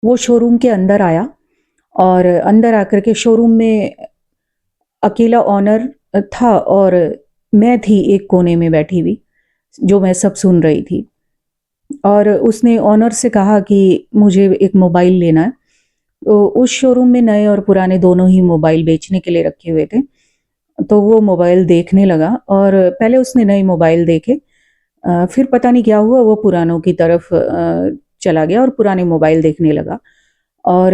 वो शोरूम के अंदर आया और अंदर आकर के शोरूम में अकेला ओनर था और मैं थी एक कोने में बैठी हुई, जो मैं सब सुन रही थी। और उसने ओनर से कहा कि मुझे एक मोबाइल लेना है। तो उस शोरूम में नए और पुराने दोनों ही मोबाइल बेचने के लिए रखे हुए थे। तो वो मोबाइल देखने लगा और पहले उसने नए मोबाइल देखे, फिर पता नहीं क्या हुआ, वो पुरानों की तरफ चला गया और पुराने मोबाइल देखने लगा। और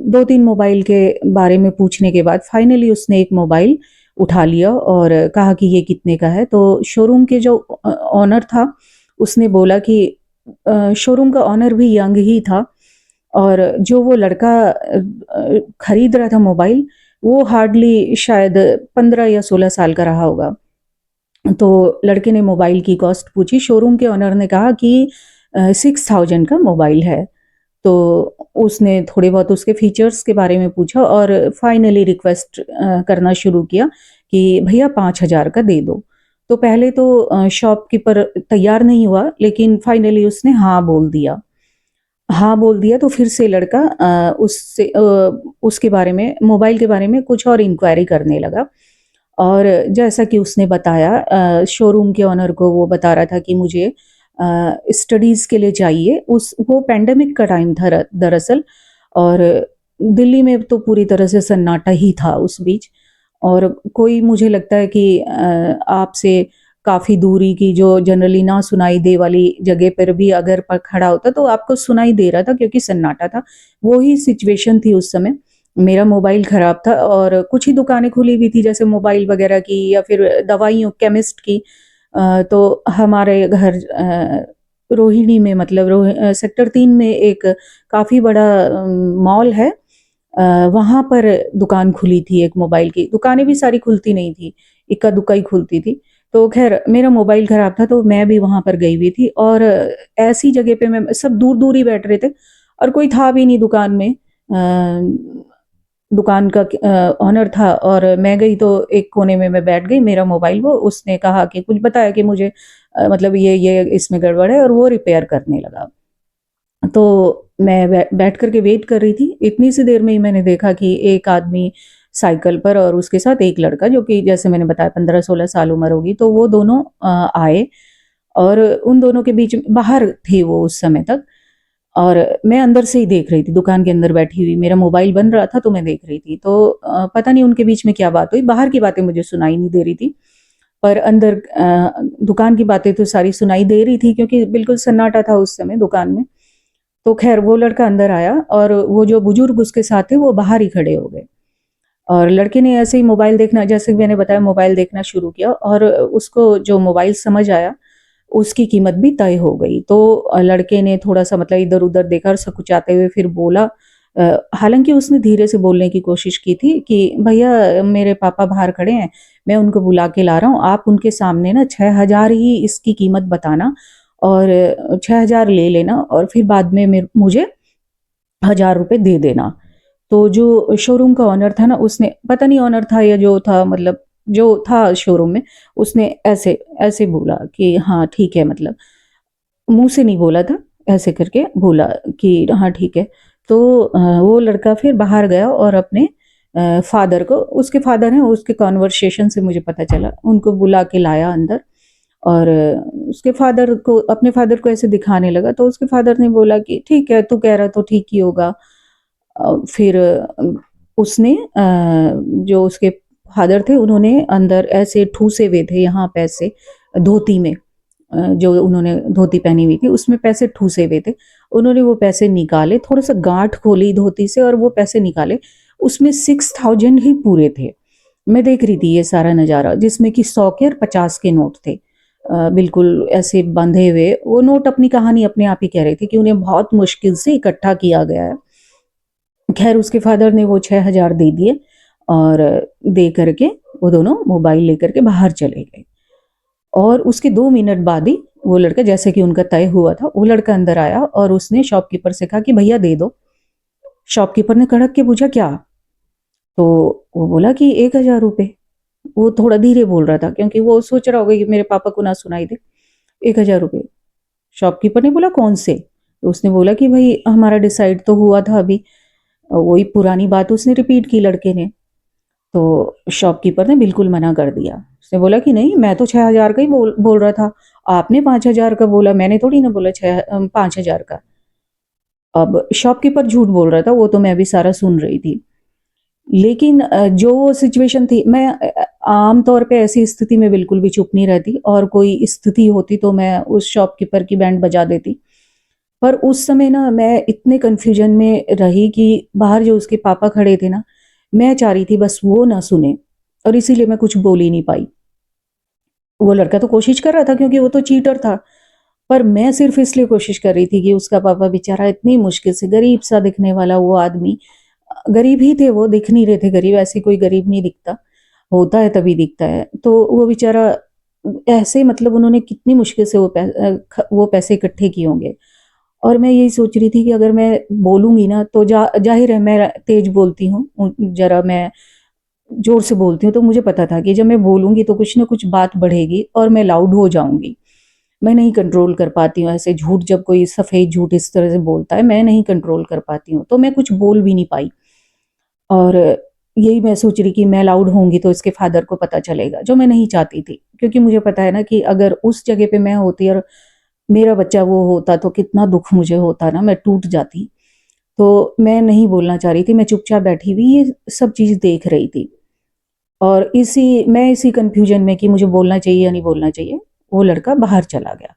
2-3 मोबाइल के बारे में पूछने के बाद फाइनली उसने एक मोबाइल उठा लिया और कहा कि ये कितने का है? तो शोरूम के जो ओनर था, उसने बोला कि शोरूम का ओनर भी यंग ही था और जो वो लड़का खरीद रहा था मोबाइल, वो हार्डली शायद 15 या 16 साल का रहा होगा। तो लड़के ने मोबाइल की कॉस्ट पूछी, शोरूम के ओनर ने कहा कि 6000 का मोबाइल है। तो उसने थोड़े बहुत उसके फीचर्स के बारे में पूछा और फाइनली रिक्वेस्ट करना शुरू किया कि भैया 5000 का दे दो। तो पहले तो शॉपकीपर तैयार नहीं हुआ, लेकिन फाइनली उसने हाँ बोल दिया। हाँ बोल दिया तो फिर से लड़का उसके बारे में, मोबाइल के बारे में कुछ और इंक्वायरी करने लगा। और जैसा कि उसने बताया, शोरूम के ओनर को वो बता रहा था कि मुझे स्टडीज़ के लिए चाहिए। उस वो पैंडेमिक का टाइम था दरअसल, और दिल्ली में तो पूरी तरह से सन्नाटा ही था उस बीच। और कोई, मुझे लगता है कि आपसे काफ़ी दूरी की जो जनरली ना सुनाई दे वाली जगह पर भी अगर खड़ा होता तो आपको सुनाई दे रहा था, क्योंकि सन्नाटा था। वो ही सिचुएशन थी उस समय। मेरा मोबाइल ख़राब था और कुछ ही दुकानें खुली हुई थी, जैसे मोबाइल वगैरह की या फिर दवाइयों, केमिस्ट की। तो हमारे घर रोहिणी में, मतलब सेक्टर 3 में एक काफ़ी बड़ा मॉल है। वहाँ पर दुकान खुली थी एक मोबाइल की। दुकानें भी सारी खुलती नहीं थी, इक्का-दुक्का ही खुलती थी। तो ख़ैर मेरा मोबाइल ख़राब था तो मैं भी वहाँ पर गई हुई थी और ऐसी जगह पे मैं, सब दूर-दूर ही बैठ रहे थे और कोई था भी नहीं दुकान में। दुकान का ओनर था और मैं गई तो एक कोने में मैं बैठ गई, मेरा मोबाइल, वो उसने कहा कि कुछ बताया कि मुझे मतलब ये इसमें गड़बड़ है, और वो रिपेयर करने लगा। तो मैं बैठ कर के वेट कर रही थी। इतनी सी देर में ही मैंने देखा कि एक आदमी साइकिल पर और उसके साथ एक लड़का, जो कि जैसे मैंने बताया 15-16 साल उम्र होगी, तो वो दोनों आए और उन दोनों के बीच में, बाहर थे वो उस समय तक, और मैं अंदर से ही देख रही थी, दुकान के अंदर बैठी हुई। मेरा मोबाइल बन रहा था तो मैं देख रही थी। तो पता नहीं उनके बीच में क्या बात हुई, बाहर की बातें मुझे सुनाई नहीं दे रही थी, पर अंदर दुकान की बातें तो सारी सुनाई दे रही थी, क्योंकि बिल्कुल सन्नाटा था उस समय दुकान में। तो ख़ैर वो लड़का अंदर आया और वो जो बुजुर्ग उसके साथ थे वो बाहर ही खड़े हो गए। और लड़के ने ऐसे ही मोबाइल देखना, जैसे मैंने बताया, मोबाइल देखना शुरू किया और उसको जो मोबाइल समझ आया, उसकी कीमत भी तय हो गई। तो लड़के ने थोड़ा-सा मतलब इधर-उधर देखा और सकुचाते हुए फिर बोला, हालाँकि उसने धीरे से बोलने की कोशिश की थी कि भैया मेरे पापा बाहर खड़े हैं, मैं उनको बुला के ला रहा हूँ, आप उनके सामने ना 6000 ही इसकी कीमत बताना और 6000 ले लेना और फिर बाद में मुझे ₹1000 दे देना। तो जो शोरूम का ओनर था ना, उसने, पता नहीं ओनर था या जो था, मतलब जो था शोरूम में, उसने ऐसे ऐसे बोला कि हाँ ठीक है, मतलब मुँह से नहीं बोला था, ऐसे करके बोला कि हाँ ठीक है। तो वो लड़का फिर बाहर गया और अपने फ़ादर को, उसके फ़ादर हैं, उसके कन्वर्सेशन से मुझे पता चला, उनको बुला के लाया अंदर और उसके फ़ादर को, अपने फ़ादर को ऐसे दिखाने लगा। तो उसके फ़ादर ने बोला कि ठीक है, तू कह रहा तो ठीक ही होगा। फिर उसने जो उसके फ़ादर थे, उन्होंने अंदर ऐसे ठूसे हुए थे यहाँ पैसे, धोती में, जो उन्होंने धोती पहनी हुई थी उसमें पैसे ठूसे हुए थे। उन्होंने वो पैसे निकाले, थोड़ा-सा गाँठ खोली धोती से और वो पैसे निकाले, उसमें 6000 ही पूरे थे। मैं देख रही थी ये सारा नज़ारा, जिसमें कि 100 के और 50 के नोट थे। बिल्कुल ऐसे बंधे हुए, वो नोट अपनी कहानी अपने आप ही कह रहे थे कि उन्हें बहुत मुश्किल से इकट्ठा किया गया है। ख़ैर उसके फ़ादर ने वो 6000 दे दिए और दे कर के वो दोनों मोबाइल लेकर के बाहर चले गए। और उसके 2 मिनट बाद ही वो लड़का, जैसे कि उनका तय हुआ था, वो लड़का अंदर आया और उसने शॉपकीपर से कहा कि भैया दे दो। शॉपकीपर ने कड़क के पूछा क्या? तो वो बोला कि ₹1000। वो थोड़ा धीरे बोल रहा था, क्योंकि वो सोच रहा होगा कि मेरे पापा को ना सुनाई दे। ₹1000। शॉपकीपर ने बोला कौन से? तो उसने बोला कि भाई हमारा डिसाइड तो हुआ था अभी। वही पुरानी बात उसने रिपीट की लड़के ने। तो शॉपकीपर ने बिल्कुल मना कर दिया। उसने बोला कि नहीं, मैं तो 6,000 का ही बोल बोल रहा था, आपने 5,000 का बोला, मैंने थोड़ी ना बोला 5,000 का। अब शॉपकीपर झूठ बोल रहा था, वो तो मैं भी सारा सुन रही थी। लेकिन जो वो सिचुएशन थी, मैं आम तौर पे ऐसी स्थिति में बिल्कुल भी चुप नहीं रहती, और कोई स्थिति होती तो मैं उस शॉपकीपर की बैंड बजा देती। पर उस समय ना मैं इतने कन्फ्यूजन में रही कि बाहर जो उसके पापा खड़े थे ना, मैं चाह रही थी बस वो ना सुने, और इसीलिए मैं कुछ बोल ही नहीं पाई। वो लड़का तो कोशिश कर रहा था क्योंकि वो तो चीटर था, पर मैं सिर्फ इसलिए कोशिश कर रही थी कि उसका पापा बेचारा इतनी मुश्किल से, गरीब सा दिखने वाला वो आदमी, गरीब ही थे वो, दिख नहीं रहे थे गरीब, ऐसे कोई गरीब नहीं दिखता, होता है तभी दिखता है। तो वो बेचारा ऐसे, मतलब उन्होंने कितनी मुश्किल से वो पैसे इकट्ठे किए होंगे। और मैं यही सोच रही थी कि अगर मैं बोलूँगी ना तो जाहिर है मैं तेज़ बोलती हूँ, ज़रा मैं ज़ोर से बोलती हूँ, तो मुझे पता था कि जब मैं बोलूँगी तो कुछ न कुछ बात बढ़ेगी और मैं लाउड हो जाऊँगी। मैं नहीं कंट्रोल कर पाती हूँ ऐसे झूठ, जब कोई सफ़ेद झूठ इस तरह से बोलता है, मैं नहीं कंट्रोल कर पाती हूँ, तो मैं कुछ बोल भी नहीं पाई। और यही मैं सोच रही कि मैं लाउड होंगी तो इसके फादर को पता चलेगा, जो मैं नहीं चाहती थी। क्योंकि मुझे पता है ना कि अगर उस जगह पे मैं होती और मेरा बच्चा वो होता तो कितना दुःख मुझे होता ना, मैं टूट जाती। तो मैं नहीं बोलना चाह रही थी, मैं चुपचाप बैठी हुई ये सब चीज़ देख रही थी। और इसी कन्फ्यूज़न में कि मुझे बोलना चाहिए या नहीं बोलना चाहिए, वो लड़का बाहर चला गया।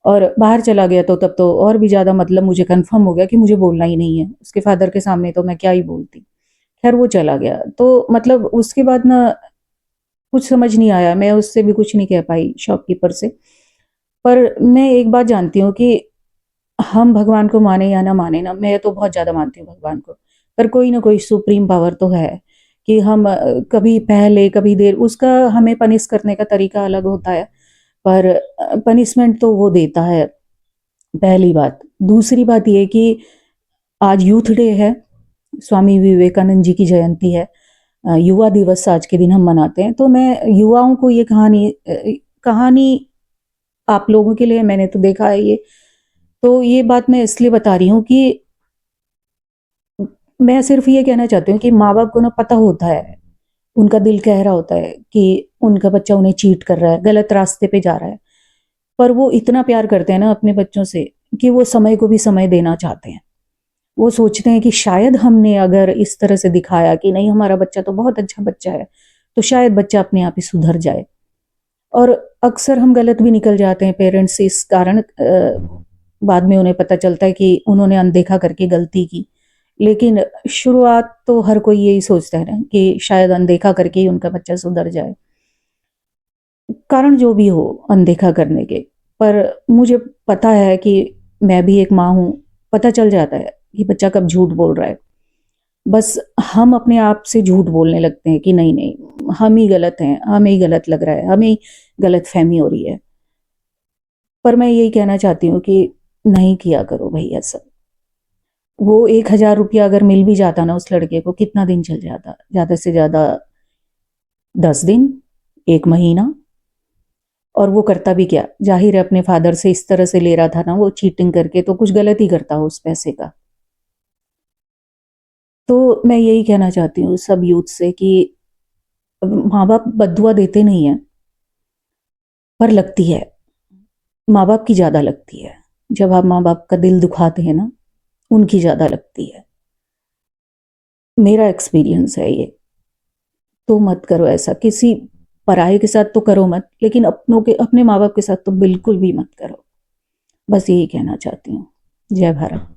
और बाहर चला गया तो तब तो और भी ज़्यादा, मतलब मुझे कन्फर्म हो गया कि मुझे बोलना ही नहीं है। उसके फादर के सामने तो मैं क्या ही बोलती। ख़ैर वो चला गया, तो मतलब उसके बाद ना कुछ समझ नहीं आया, मैं उससे भी कुछ नहीं कह पाई शॉपकीपर से। पर मैं एक बात जानती हूँ कि हम भगवान को माने या ना माने ना, मैं तो बहुत ज़्यादा मानती हूँ भगवान को, पर कोई ना कोई सुप्रीम पावर तो है कि हम कभी पहले, कभी देर, उसका हमें पनिश करने का तरीका अलग होता है, पर पनिशमेंट तो वो देता है, पहली बात। दूसरी बात ये कि आज यूथ डे है, स्वामी विवेकानंद जी की जयंती है, युवा दिवस आज के दिन हम मनाते हैं, तो मैं युवाओं को ये कहानी आप लोगों के लिए, मैंने तो देखा है ये, तो ये बात मैं इसलिए बता रही हूँ कि मैं सिर्फ़ ये कहना चाहती हूँ कि माँ-बाप को ना पता होता है, उनका दिल कह रहा होता है कि उनका बच्चा उन्हें चीट कर रहा है, गलत रास्ते पे जा रहा है। पर वो इतना प्यार करते हैं ना अपने बच्चों से कि वो समय को भी समय देना चाहते हैं। वो सोचते हैं कि शायद हमने अगर इस तरह से दिखाया कि नहीं, हमारा बच्चा तो बहुत अच्छा बच्चा है, तो शायद बच्चा अपने आप ही सुधर जाए। और अक्सर हम गलत भी निकल जाते हैं पेरेंट्स से, इस कारण बाद में उन्हें पता चलता है कि उन्होंने अनदेखा करके गलती की। लेकिन शुरुआत तो हर कोई यही सोचता है ना कि शायद अनदेखा करके ही उनका बच्चा सुधर जाए। कारण जो भी हो अनदेखा करने के, पर मुझे पता है कि मैं भी एक माँ हूँ, पता चल जाता है कि बच्चा कब झूठ बोल रहा है। बस हम अपने आप से झूठ बोलने लगते हैं कि नहीं, नहीं, हम ही गलत हैं, हमें ही गलत लग रहा है, हमें ही गलतफ़हमी हो रही है। पर मैं यही कहना चाहती हूँ कि नहीं किया करो भई ऐसा। वो 1,000 रुपया अगर मिल भी जाता ना उस लड़के को, कितना दिन चल जाता? ज़्यादा से ज़्यादा 10 दिन, 1 महीना। और वो करता भी क्या? ज़ाहिर है अपने फ़ादर से इस तरह से ले रहा था ना वो चीटिंग करके, तो कुछ गलत ही करता उस पैसे का। तो मैं यही कहना चाहती हूँ सब यूथ से कि माँ-बाप बद्दुआ देते नहीं हैं, पर लगती है। माँ-बाप की ज़्यादा लगती है। जब आप माँ-बाप का दिल दुखाते हैं ना, उनकी ज़्यादा लगती है। मेरा एक्सपीरियंस है ये। तो मत करो ऐसा, किसी पराये के साथ तो करो मत, लेकिन अपने माँ-बाप के साथ तो बिल्कुल भी मत करो। बस यही कहना चाहती हूँ। जय भारत।